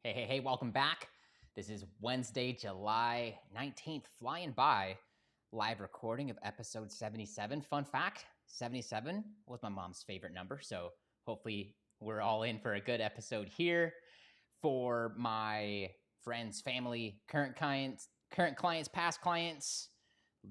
Hey, welcome back. This is Wednesday, July 19th, flying by, live recording of episode 77. Fun fact, 77 was my mom's favorite number, so hopefully we're all in for a good episode here. For my friends, family, current clients, past clients,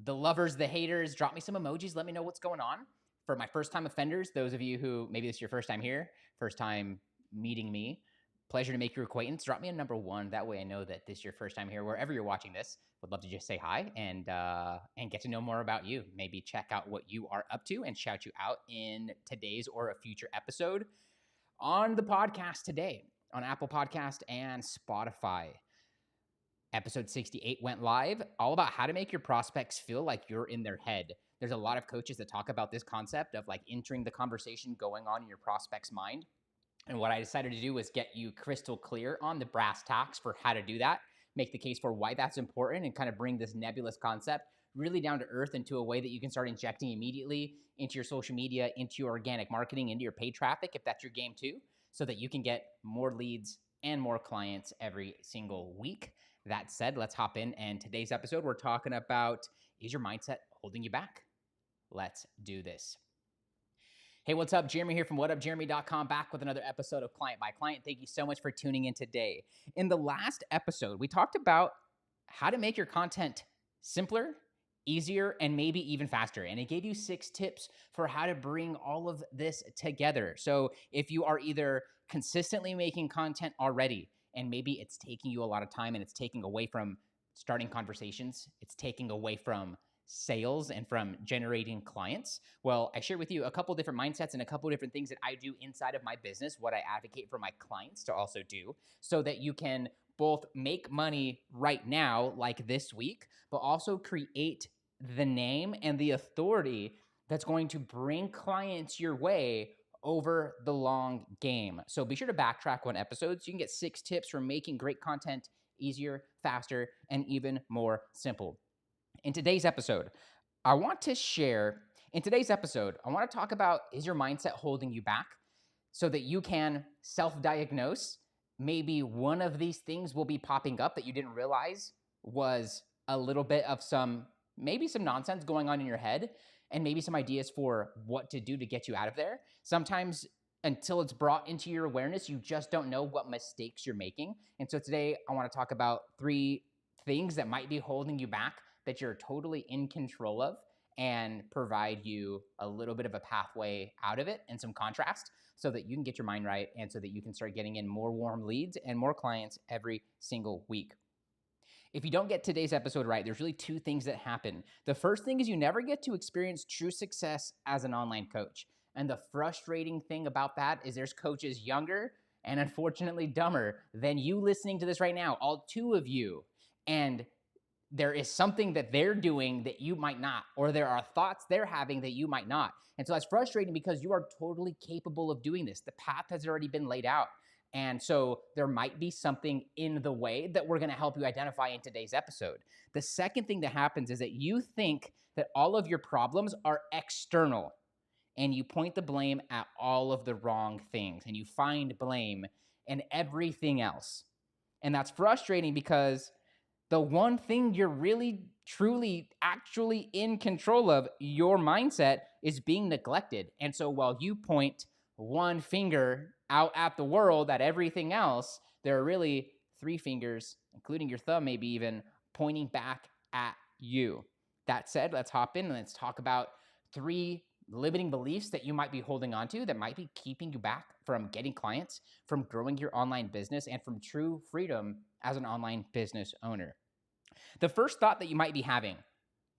the lovers, the haters, drop me some emojis, let me know what's going on. For my first-time offenders, those of you who maybe this is your first time here, first time meeting me, pleasure to make your acquaintance. Drop me a number one. That way I know that this is your first time here. Wherever you're watching this, would love to just say hi and get to know more about you. Maybe check out what you are up to and shout you out in today's or a future episode on the podcast today on Apple Podcast and Spotify. Episode 68 went live, all about how to make your prospects feel like you're in their head. There's a lot of coaches that talk about this concept of like entering the conversation going on in your prospect's mind. And what I decided to do was get you crystal clear on the brass tacks for how to do that, make the case for why that's important, and kind of bring this nebulous concept really down to earth into a way that you can start injecting immediately into your social media, into your organic marketing, into your paid traffic, if that's your game too, so that you can get more leads and more clients every single week. That said, let's hop in. And today's episode, we're talking about, is your mindset holding you back? Let's do this. Hey, what's up? Jeremy here from whatupjeremy.com, back with another episode of Client by Client. Thank you so much for tuning in today. In the last episode, we talked about how to make your content simpler, easier, and maybe even faster. And it gave you 6 tips for how to bring all of this together. So if you are either consistently making content already, and maybe it's taking you a lot of time and it's taking away from starting conversations, it's taking away from sales and from generating clients. Well, I share with you a couple different mindsets and a couple different things that I do inside of my business, what I advocate for my clients to also do, so that you can both make money right now, like this week, but also create the name and the authority that's going to bring clients your way over the long game. So be sure to backtrack 1 episode so you can get 6 tips for making great content easier, faster, and even more simple. In today's episode, I want to talk about, is your mindset holding you back, so that you can self-diagnose. Maybe one of these things will be popping up that you didn't realize was a little bit of maybe some nonsense going on in your head, and maybe some ideas for what to do to get you out of there. Sometimes until it's brought into your awareness, you just don't know what mistakes you're making. And so today I want to talk about 3 things that might be holding you back that you're totally in control of, and provide you a little bit of a pathway out of it and some contrast so that you can get your mind right and so that you can start getting in more warm leads and more clients every single week. If you don't get today's episode right, there's really 2 things that happen. The first thing is you never get to experience true success as an online coach. And the frustrating thing about that is there's coaches younger and unfortunately dumber than you listening to this right now, all 2 of you. And there is something that they're doing that you might not, or there are thoughts they're having that you might not. And so that's frustrating because you are totally capable of doing this. The path has already been laid out. And so there might be something in the way that we're going to help you identify in today's episode. The second thing that happens is that you think that all of your problems are external, and you point the blame at all of the wrong things, and you find blame in everything else. And that's frustrating because the one thing you're really, truly, actually in control of, your mindset, is being neglected. And so while you point one finger out at the world, at everything else, there are really 3 fingers, including your thumb maybe even, pointing back at you. That said, let's hop in and let's talk about 3 limiting beliefs that you might be holding on to that might be keeping you back from getting clients, from growing your online business, and from true freedom as an online business owner. The first thought that you might be having,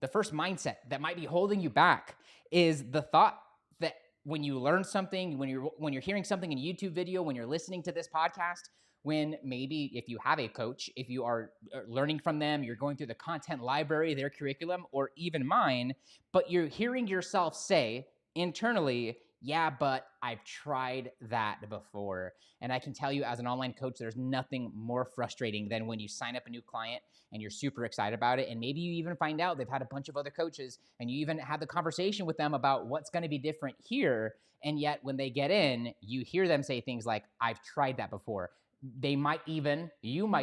the first mindset that might be holding you back, is the thought that when you learn something, when you're hearing something in a YouTube video, when you're listening to this podcast, when maybe if you have a coach, if you are learning from them, you're going through the content library, their curriculum, or even mine, but you're hearing yourself say internally, yeah, but I've tried that before. And I can tell you as an online coach, there's nothing more frustrating than when you sign up a new client and you're super excited about it. And maybe you even find out they've had a bunch of other coaches and you even had the conversation with them about what's going to be different here. And yet when they get in, you hear them say things like, I've tried that before. you might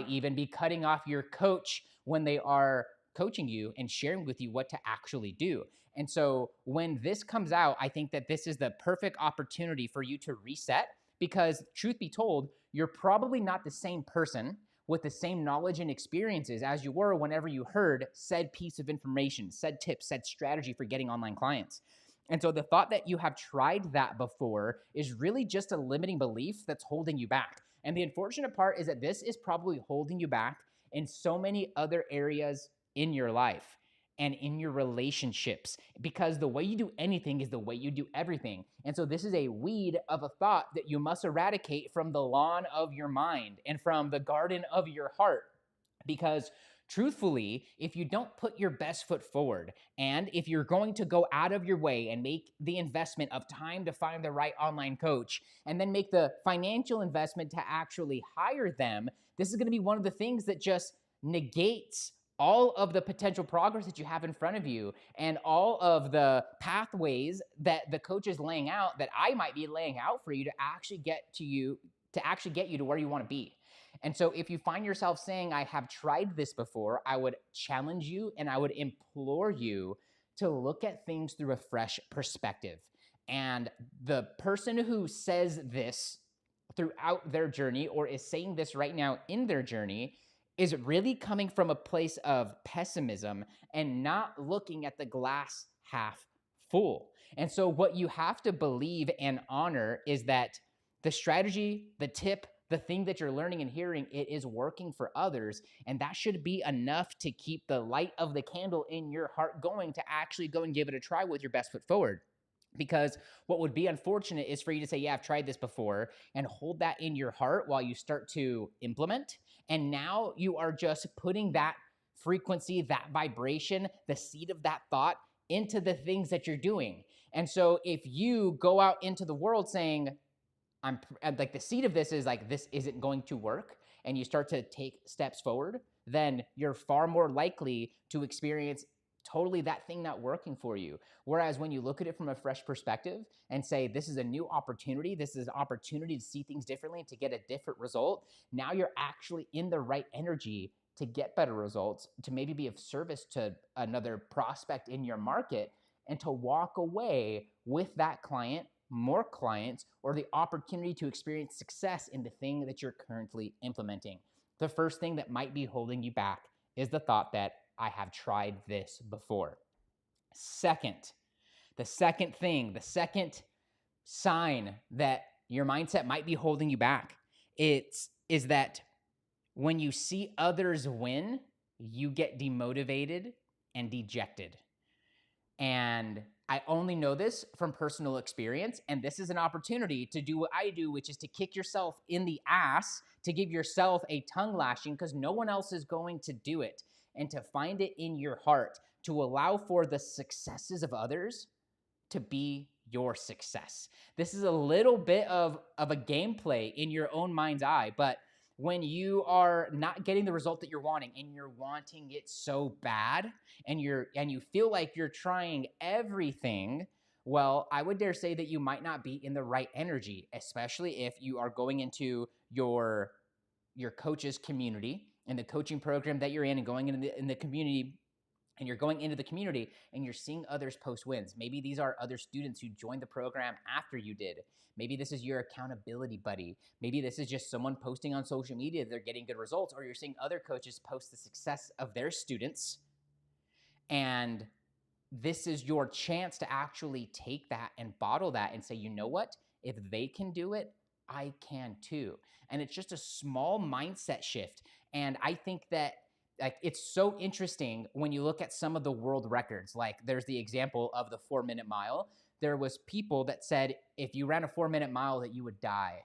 even be cutting off your coach when they are coaching you and sharing with you what to actually do. And so when this comes out, I think that this is the perfect opportunity for you to reset, because truth be told, you're probably not the same person with the same knowledge and experiences as you were whenever you heard said piece of information, said tip, said strategy for getting online clients. And so the thought that you have tried that before is really just a limiting belief that's holding you back. And the unfortunate part is that this is probably holding you back in so many other areas in your life and in your relationships, because the way you do anything is the way you do everything. And so this is a weed of a thought that you must eradicate from the lawn of your mind and from the garden of your heart. Because truthfully, if you don't put your best foot forward, and if you're going to go out of your way and make the investment of time to find the right online coach, and then make the financial investment to actually hire them, this is going to be one of the things that just negates all of the potential progress that you have in front of you, and all of the pathways that the coach is laying out, that I might be laying out for you to actually get you to where you want to be. And so if you find yourself saying, I have tried this before, I would challenge you and I would implore you to look at things through a fresh perspective. And the person who says this throughout their journey, or is saying this right now in their journey, is really coming from a place of pessimism and not looking at the glass half full. And so what you have to believe and honor is that the strategy, the tip, the thing that you're learning and hearing, it is working for others. And that should be enough to keep the light of the candle in your heart going to actually go and give it a try with your best foot forward. Because what would be unfortunate is for you to say, yeah, I've tried this before, and hold that in your heart while you start to implement. And now you are just putting that frequency, that vibration, the seed of that thought into the things that you're doing. And so if you go out into the world saying, I'm like, the seed of this is like, this isn't going to work, and you start to take steps forward, then you're far more likely to experience totally that thing not working for you. Whereas when you look at it from a fresh perspective and say, this is a new opportunity, this is an opportunity to see things differently and to get a different result, now you're actually in the right energy to get better results, to maybe be of service to another prospect in your market, and to walk away with that client, more clients, or the opportunity to experience success in the thing that you're currently implementing. The first thing that might be holding you back is the thought that I have tried this before. The second sign that your mindset might be holding you back, is that when you see others win, you get demotivated and dejected. And I only know this from personal experience, and this is an opportunity to do what I do, which is to kick yourself in the ass, to give yourself a tongue lashing, because no one else is going to do it, and to find it in your heart to allow for the successes of others to be your success. This is a little bit of a gameplay in your own mind's eye, but when you are not getting the result that you're wanting, and you're wanting it so bad, and you feel like you're trying everything, well, I would dare say that you might not be in the right energy, especially if you are going into your coach's community and the coaching program that you're in, and going in the community, and you're going into the community and you're seeing others post wins. Maybe these are other students who joined the program after you did. Maybe this is your accountability buddy. Maybe this is just someone posting on social media that they're getting good results, or you're seeing other coaches post the success of their students. And this is your chance to actually take that and bottle that and say, you know what? If they can do it, I can too. And it's just a small mindset shift. And I think that, like, it's so interesting when you look at some of the world records. Like, there's the example of the 4-minute mile. There was people that said if you ran a 4-minute mile that you would die.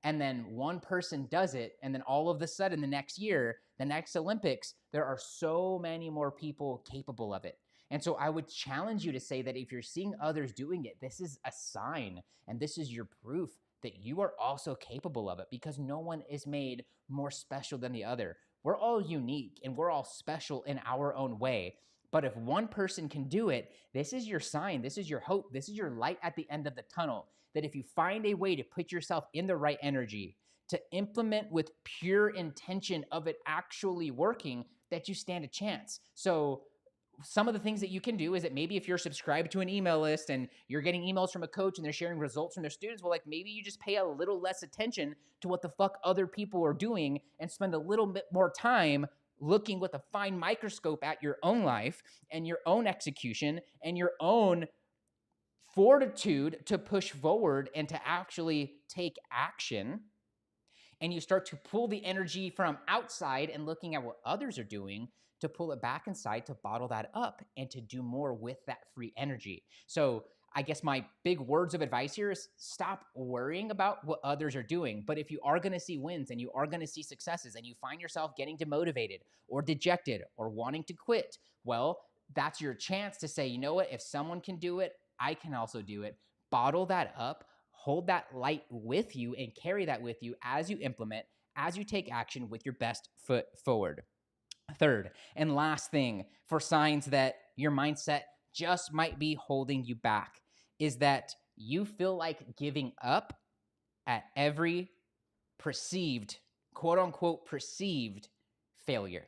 And then one person does it, and then all of a sudden the next year, the next Olympics, there are so many more people capable of it. And so I would challenge you to say that if you're seeing others doing it, this is a sign, and this is your proof that you are also capable of it, because no one is made more special than the other. We're all unique, and we're all special in our own way. But if one person can do it, this is your sign, this is your hope, this is your light at the end of the tunnel, that if you find a way to put yourself in the right energy, to implement with pure intention of it actually working, that you stand a chance. So some of the things that you can do is that maybe if you're subscribed to an email list and you're getting emails from a coach and they're sharing results from their students, well, like maybe you just pay a little less attention to what the fuck other people are doing and spend a little bit more time looking with a fine microscope at your own life and your own execution and your own fortitude to push forward and to actually take action. And you start to pull the energy from outside and looking at what others are doing to pull it back inside, to bottle that up and to do more with that free energy. So I guess my big words of advice here is stop worrying about what others are doing. But if you are going to see wins and you are going to see successes and you find yourself getting demotivated or dejected or wanting to quit, well, that's your chance to say, you know what, if someone can do it, I can also do it. Bottle that up, hold that light with you and carry that with you as you implement, as you take action with your best foot forward. Third and last thing for signs that your mindset just might be holding you back is that you feel like giving up at every perceived, quote unquote, perceived failure.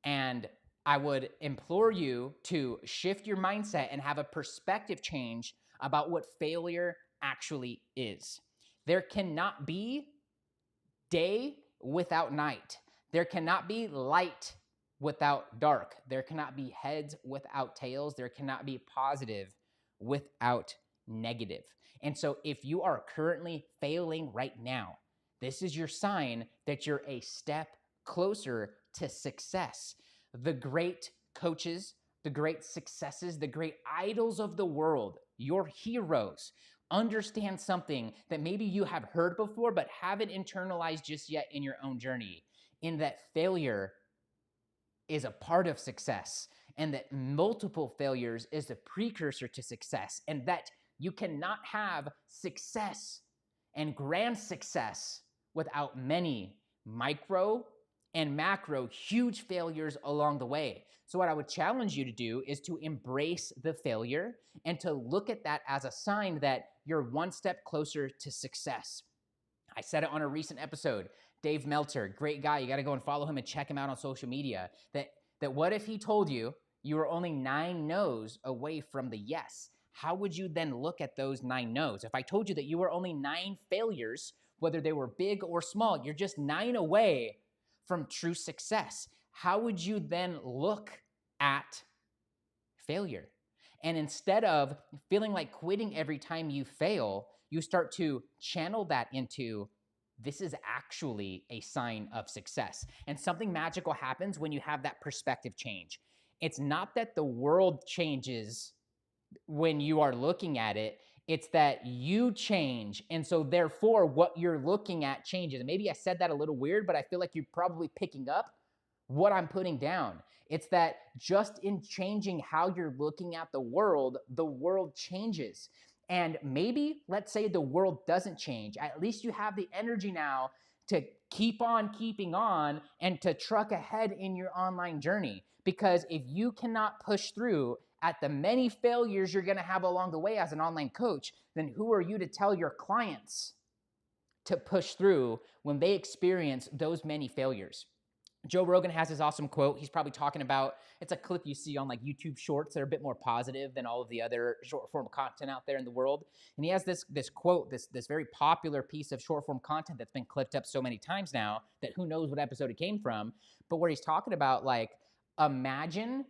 And I would implore you to shift your mindset and have a perspective change about what failure actually is. There cannot be day without night. There cannot be light without dark. There cannot be heads without tails. There cannot be positive without negative. And so if you are currently failing right now, this is your sign that you're a step closer to success. The great coaches, the great successes, the great idols of the world, your heroes, understand something that maybe you have heard before but haven't internalized just yet in your own journey, in that failure is a part of success and that multiple failures is the precursor to success, and that you cannot have success and grand success without many micro and macro huge failures along the way. So what I would challenge you to do is to embrace the failure and to look at that as a sign that you're one step closer to success. I said it on a recent episode. Dave Meltzer, great guy. You got to go and follow him and check him out on social media. That what if he told you you were only 9 no's away from the yes? How would you then look at those 9 no's? If I told you that you were only 9 failures, whether they were big or small, you're just 9 away from true success, how would you then look at failure? And instead of feeling like quitting every time you fail, you start to channel that into, this is actually a sign of success. And something magical happens when you have that perspective change. It's not that the world changes when you are looking at it, it's that you change. And so therefore what you're looking at changes. And maybe I said that a little weird, but I feel like you're probably picking up what I'm putting down. It's that just in changing how you're looking at the world changes. And maybe, let's say the world doesn't change. At least you have the energy now to keep on keeping on and to truck ahead in your online journey. Because if you cannot push through at the many failures you're going to have along the way as an online coach, then who are you to tell your clients to push through when they experience those many failures? Joe Rogan has this awesome quote. He's probably talking about, it's a clip you see on like YouTube shorts that are a bit more positive than all of the other short form content out there in the world. And he has this quote, this very popular piece of short form content that's been clipped up so many times now that who knows what episode it came from, but where he's talking about like, imagine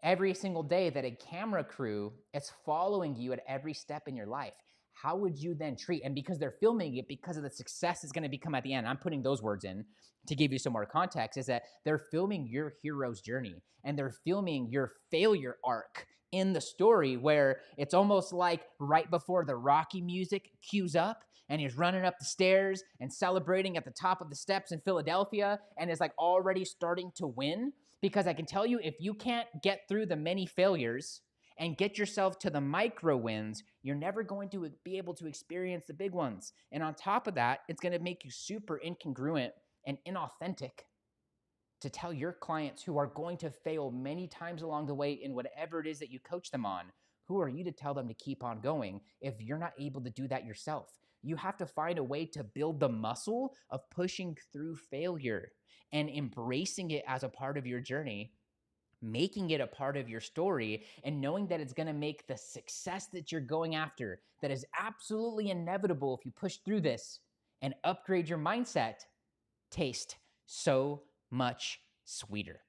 every single day that a camera crew is following you at every step in your life. How would you then treat? And because they're filming it, because of the success is going to become at the end, I'm putting those words in to give you some more context, is that they're filming your hero's journey and they're filming your failure arc in the story, where it's almost like right before the Rocky music cues up and he's running up the stairs and celebrating at the top of the steps in Philadelphia and is like already starting to win. Because I can tell you, if you can't get through the many failures and get yourself to the micro wins, you're never going to be able to experience the big ones. And on top of that, it's going to make you super incongruent and inauthentic to tell your clients, who are going to fail many times along the way in whatever it is that you coach them on, who are you to tell them to keep on going if you're not able to do that yourself? You have to find a way to build the muscle of pushing through failure and embracing it as a part of your journey, making it a part of your story, and knowing that it's going to make the success that you're going after, that is absolutely inevitable if you push through this and upgrade your mindset, taste so much sweeter.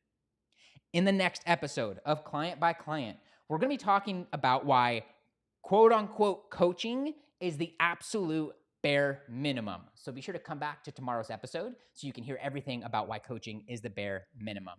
In the next episode of Client by Client, we're going to be talking about why quote unquote coaching is the absolute bare minimum. So be sure to come back to tomorrow's episode so you can hear everything about why coaching is the bare minimum.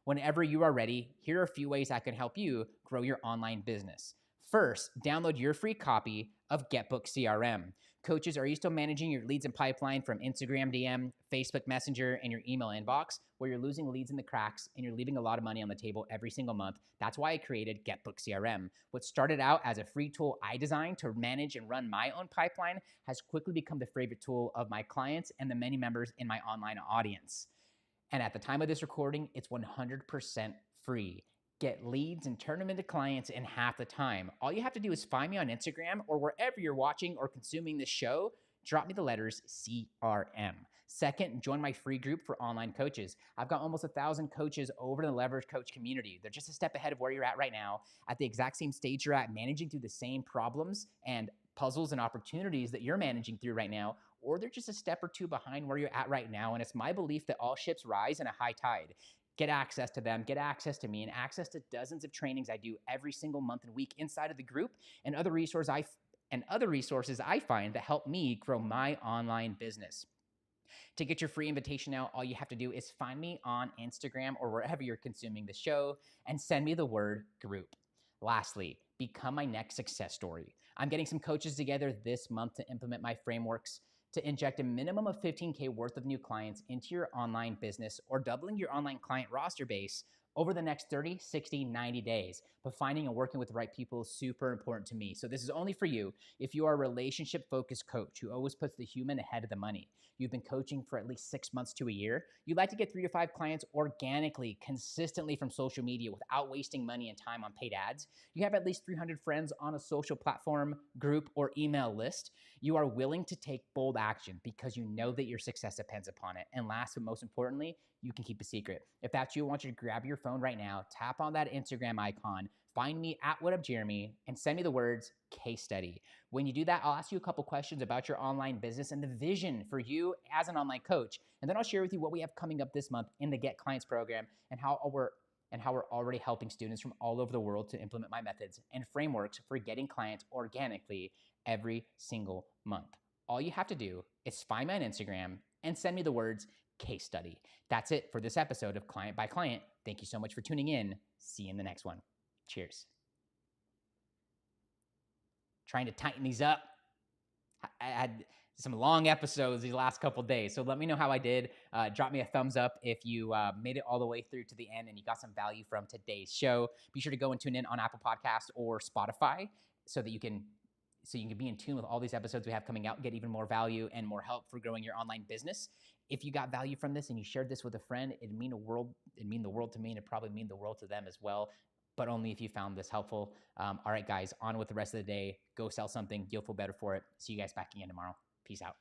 Whenever you are ready, here are a few ways I can help you grow your online business. First, download your free copy of GetBookedCRM. Coaches, are you still managing your leads and pipeline from Instagram DM, Facebook Messenger, and your email inbox, where you're losing leads in the cracks and you're leaving a lot of money on the table every single month? That's why I created GetBookedCRM. What started out as a free tool I designed to manage and run my own pipeline has quickly become the favorite tool of my clients and the many members in my online audience. And at the time of this recording, it's 100% free. Get leads and turn them into clients in half the time. All you have to do is find me on Instagram or wherever you're watching or consuming this show. Drop me the letters CRM. Second, join my free group for online coaches. I've got almost 1,000 coaches over in the Leverage Coach community. They're just a step ahead of where you're at right now, at the exact same stage you're at, managing through the same problems and puzzles and opportunities that you're managing through right now, or they're just a step or two behind where you're at right now. And it's my belief that all ships rise in a high tide. Get access to them, get access to me, and access to dozens of trainings I do every single month and week inside of the group, and other resources I find that help me grow my online business. To get your free invitation out, all you have to do is find me on Instagram or wherever you're consuming the show and send me the word group. Lastly, become my next success story. I'm getting some coaches together this month to implement my frameworks to inject a minimum of 15K worth of new clients into your online business, or doubling your online client roster base over the next 30, 60, 90 days. But finding and working with the right people is super important to me. So this is only for you if you are a relationship-focused coach who always puts the human ahead of the money. You've been coaching for at least 6 months to a year. You'd like to get 3 to 5 clients organically, consistently from social media without wasting money and time on paid ads. You have at least 300 friends on a social platform, group, or email list. You are willing to take bold action because you know that your success depends upon it. And last but most importantly, you can keep a secret. If that's you, I want you to grab your phone right now, tap on that Instagram icon, find me at WhatUpJeremy, and send me the words case study. When you do that, I'll ask you a couple questions about your online business and the vision for you as an online coach. And then I'll share with you what we have coming up this month in the Get Clients program and how we're already helping students from all over the world to implement my methods and frameworks for getting clients organically every single month. All you have to do is find me on Instagram and send me the words case study. That's it for this episode of Client by Client. Thank you so much for tuning in. See you in the next one. Cheers. Trying to tighten these up. I had some long episodes these last couple days, so let me know how I did. Drop me a thumbs up if you made it all the way through to the end and you got some value from today's show. Be sure to go and tune in on Apple Podcasts or Spotify so you can be in tune with all these episodes we have coming out, get even more value and more help for growing your online business. If you got value from this and you shared this with a friend, it'd mean the world to me, and it'd probably mean the world to them as well, but only if you found this helpful. All right, guys, on with the rest of the day. Go sell something. You'll feel better for it. See you guys back again tomorrow. Peace out.